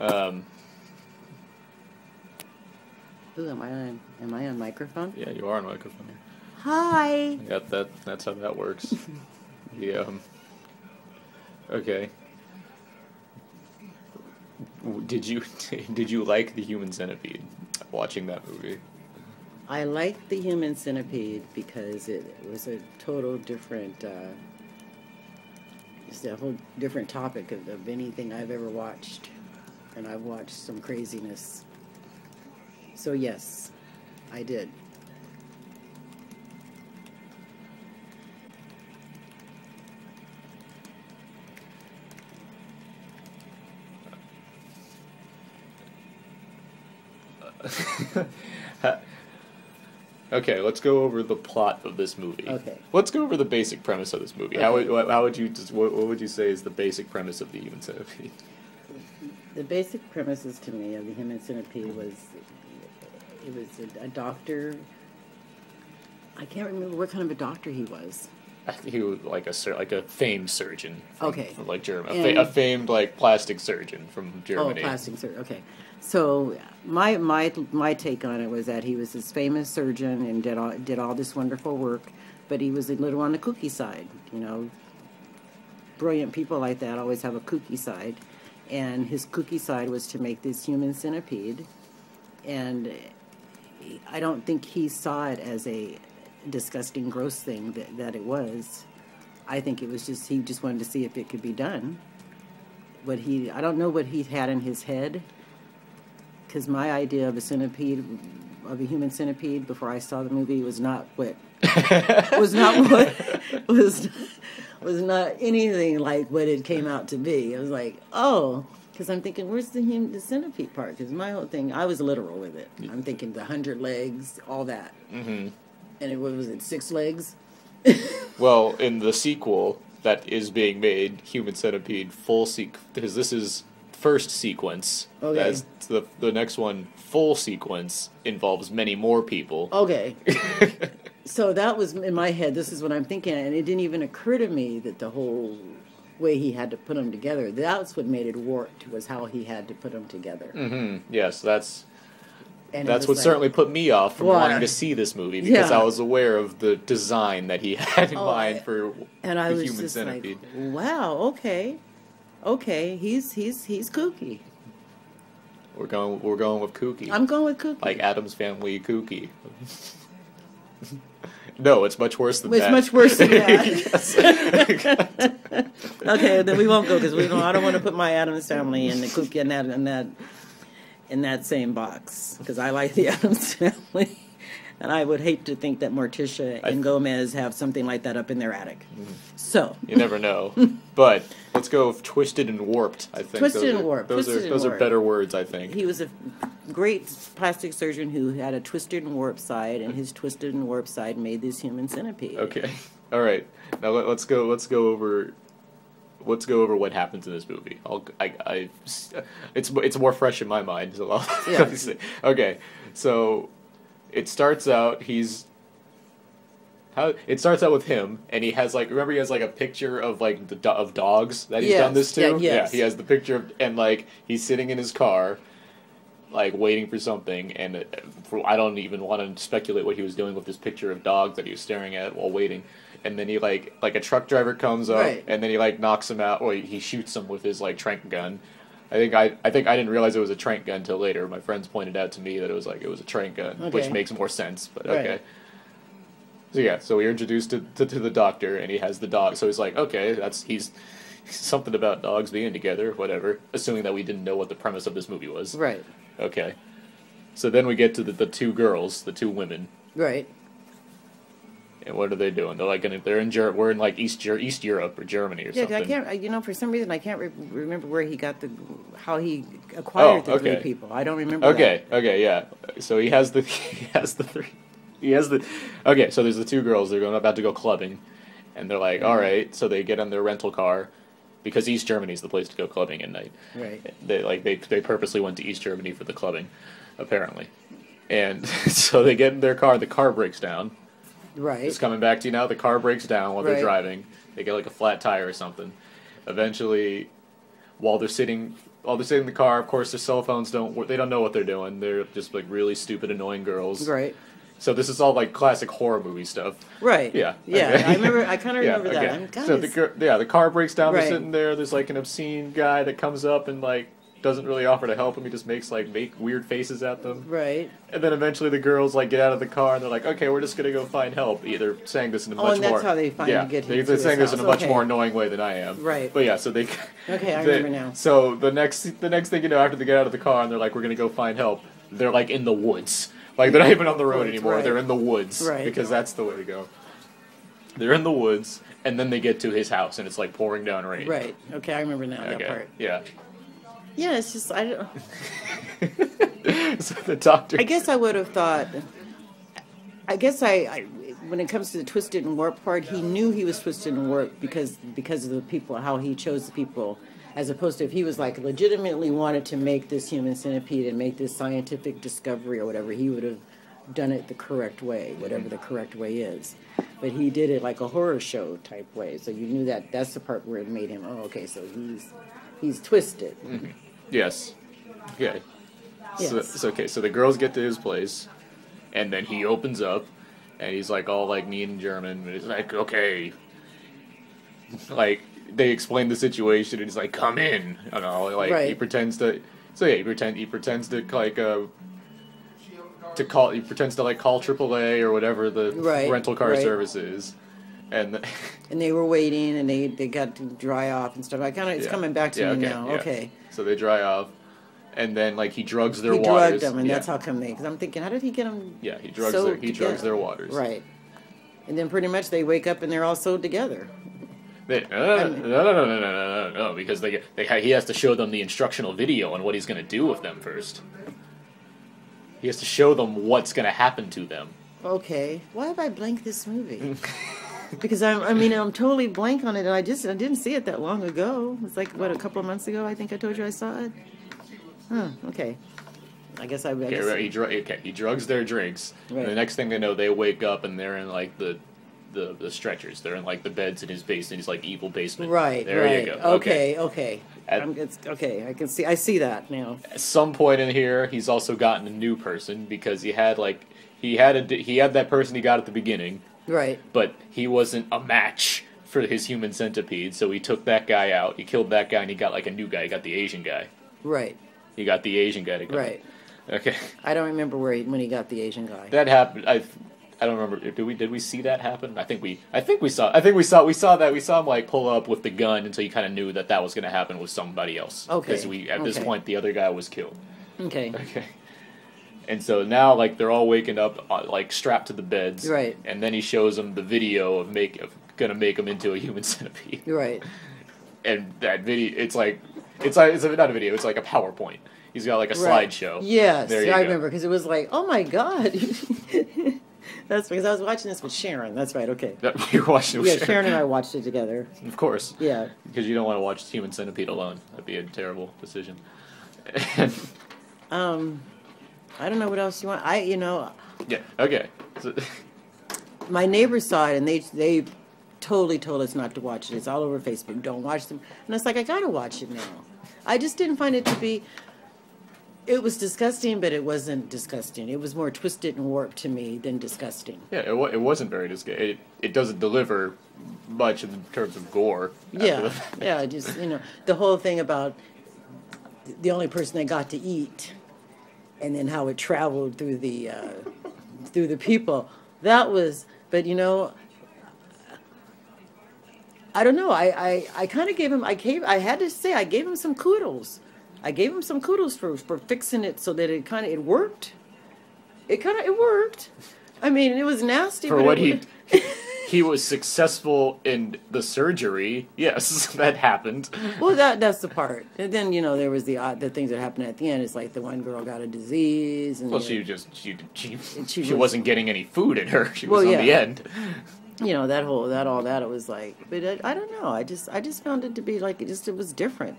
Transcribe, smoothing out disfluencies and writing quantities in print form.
Um, Ooh, am I on microphone? yeah, you are on microphone. Hi. That's how that works. Yeah. Okay. Did you did you like the Human Centipede? Watching that movie. I liked the Human Centipede because it was a total different, it's a whole different topic of anything I've ever watched. And I've watched some craziness. So yes, I did. Okay, let's go over the plot of this movie. Okay. Let's go over the basic premise of this movie. Okay. How would you what would you say is the basic premise of the Human Centipede? The basic premises to me of the Human Centipede was it was a doctor. I can't remember what kind of a doctor he was. I think he was like a famed surgeon from like Germany, a famed like plastic surgeon from Germany. Oh, plastic surgeon. Okay. So my take on it was that he was this famous surgeon and did all this wonderful work, but he was a little on the kooky side. You know, brilliant people like that always have a kooky side, and his kooky side was to make this Human Centipede, and I don't think he saw it as a disgusting, gross thing that it was. I think it was just he just wanted to see if it could be done. I don't know what he had in his head. Because my idea of a centipede, of a human centipede, before I saw the movie, was not was not anything like what it came out to be. I was like, oh, because I'm thinking, where's the centipede part? Because my whole thing, I was literal with it. I'm thinking the 100 legs, all that. Mm-hmm. And what was it, 6 legs? Well, in the sequel that is being made, Human Centipede because this is first sequence. Okay. As the next one, full sequence, involves many more people. Okay. So that was in my head. This is what I'm thinking, and it didn't even occur to me that the whole way he had to put them together. That's what made it warped. Was how he had to put them together. Mm-hmm. Yes, that's what like, certainly put me off from wanting to see this movie because I was aware of the design that he had in mind for the Human Centipede. Like, wow. Okay, he's kooky. We're going with kooky. I'm going with kooky. Like Addams Family kooky. No, it's much worse than that. It's much worse than that. Okay, then we won't go because I don't want to put my Addams Family in the kooky in that same box because I like the Addams Family. And I would hate to think that Morticia and Gomez have something like that up in their attic. So you never know. But let's go with twisted and warped. I think twisted and warped. Those are better words. I think he was a great plastic surgeon who had a twisted and warped side, and his twisted and warped side made this Human Centipede. Okay, all right. Now let's go over what happens in this movie. It's more fresh in my mind. So okay, so. It starts out with him, and he has remember he has a picture of of dogs that he's done this to. Yeah, he has the picture of, and he's sitting in his car, waiting for something, and I don't even want to speculate what he was doing with this picture of dogs that he was staring at while waiting. And then he like a truck driver comes up, and then he knocks him out, or he shoots him with his trank gun. I think I didn't realize it was a trank gun until later. My friends pointed out to me that it was a trank gun, which makes more sense. But okay. So we're introduced to the doctor, and he has the dog. So he's like, okay, he's something about dogs being together, whatever. Assuming that we didn't know what the premise of this movie was. Right. Okay. So then we get to the two girls, the two women. Right. And what are they doing? They're we're in East Europe or Germany or something. Yeah, I can't. For some reason, I can't remember where he got how he acquired the 3 people. I don't remember. Okay, yeah. So he has the 3. Okay, so there's the 2 girls. They're about to go clubbing, and they're like, all right. So they get in their rental car, because East Germany is the place to go clubbing at night. Right. They purposely went to East Germany for the clubbing, apparently, and so they get in their car. The car breaks down. Right. It's coming back to you now. The car breaks down while they're driving. They get a flat tire or something. Eventually, while they're sitting all they sit in the car. Of course, their cell phones they don't know what they're doing. They're just like really stupid, annoying girls. Right. So this is all like classic horror movie stuff. Right. Yeah. Yeah. Okay. I remember. I kind of remember that. Okay. I'm, God, So the car breaks down. Right. They're sitting there. There's like an obscene guy that comes up and like doesn't really offer to help him. He just make weird faces at them. right. And then eventually the girls like get out of the car and they're like, okay, we're just gonna go find help. They're saying this in a much and that's more how they finally get him they're to saying his this in a house. much more annoying way than I am. Right. But yeah, so they. Okay, I remember now. So the next thing you know, after they get out of the car and they're like, we're gonna go find help. They're like in the woods. Like they're not even on the road anymore. Right. They're in the woods. Right. Because that's the way to go. They're in the woods, and then they get to his house, and it's like pouring down rain. Right. Okay, I remember now that Okay. part. Yeah. Yeah, it's just I don't. So the doctor. I guess I would have thought. I guess I when it comes to the twisted and warped part, he knew he was twisted and warped because of the people, how he chose the people, as opposed to if he was like legitimately wanted to make this human centipede and make this scientific discovery or whatever, he would have done it the correct way, whatever the correct way is. But he did it like a horror show type way, so you knew that's the part where it made him. Oh, okay, so he's twisted. Mm-hmm. Yes. Okay. Yes. So the girls get to his place, and then he opens up, and he's like all like mean German, and he's like, okay, like they explain the situation, and he's like, come in, you know, like Right. he pretends to. So yeah, he pretends to like he pretends to like call AAA or whatever the Right, rental car right. service is, and. And they were waiting, and they got to dry off and stuff. It's coming back to me now. yeah. Okay. So they dry off, and then like he drugs their He waters. drugged them, and yeah. that's how come because I'm thinking, how did he get them? Yeah, he drugs sewed their waters. Right. And then pretty much they wake up and they're all sewed together. No, because he has to show them the instructional video on what he's going to do with them first. He has to show them what's going to happen to them. Okay. Why have I blanked this movie? Because I'm totally blank on it, and I didn't see it that long ago. It's like a couple of months ago. I think I told you I saw it. Huh. Okay. I guess I. Okay, right, he drugs their drinks. Right. And the next thing they know, they wake up and they're in like the stretchers. They're in like the beds in his basement. He's like evil basement. Right. There right. you go. Okay. At- I can see. I see that now. At some point in here, he's also gotten a new person because he had that person he got at the beginning. Right. But he wasn't a match for his human centipede, so he took that guy out. He killed that guy, and he got like a new guy. He got the Asian guy. Right. He got the Asian guy to come. Right. Okay. I don't remember when he got the Asian guy. That happened. I don't remember. Did we see that happen? I think we saw that. We saw him like pull up with the gun until you kind of knew that was going to happen with somebody else. Okay. Because at this point the other guy was killed. Okay. Okay. And so now, like, they're all waking up, like, strapped to the beds. Right. And then he shows them the video of gonna make them into a human centipede. Right. And that video, it's not a video, it's like a PowerPoint. He's got, like, a slideshow. Yes, There you I go. remember, because it was like, oh my God. That's because I was watching this with Sharon. That's right, okay. You're watching it with Yeah, Sharon and I watched it together. Of course. Yeah. Because you don't want to watch Human Centipede alone. That'd be a terrible decision. I don't know what else you want. Yeah, okay. So, My neighbors saw it, and they totally told us not to watch it. It's all over Facebook. Don't watch them. And it's like, I gotta watch it now. I just didn't find it to be. It was disgusting, but it wasn't disgusting. It was more twisted and warped to me than disgusting. yeah, it wasn't very disgusting. It doesn't deliver much in terms of gore. Yeah, yeah. Just the whole thing about the only person that got to eat, and then how it traveled through the people. That was, but I don't know. I kind of gave him. I had to say I gave him some kudos. I gave him some kudos for fixing it so that it worked. It worked. I mean, it was nasty. For but what he was successful in the surgery. Yes, that happened. Well, that's the part. And then there was the things that happened at the end. It's like the one girl got a disease, and Well, she wasn't getting any food in her. She was on the end. It was like. But I don't know. I just found it to be like it was different.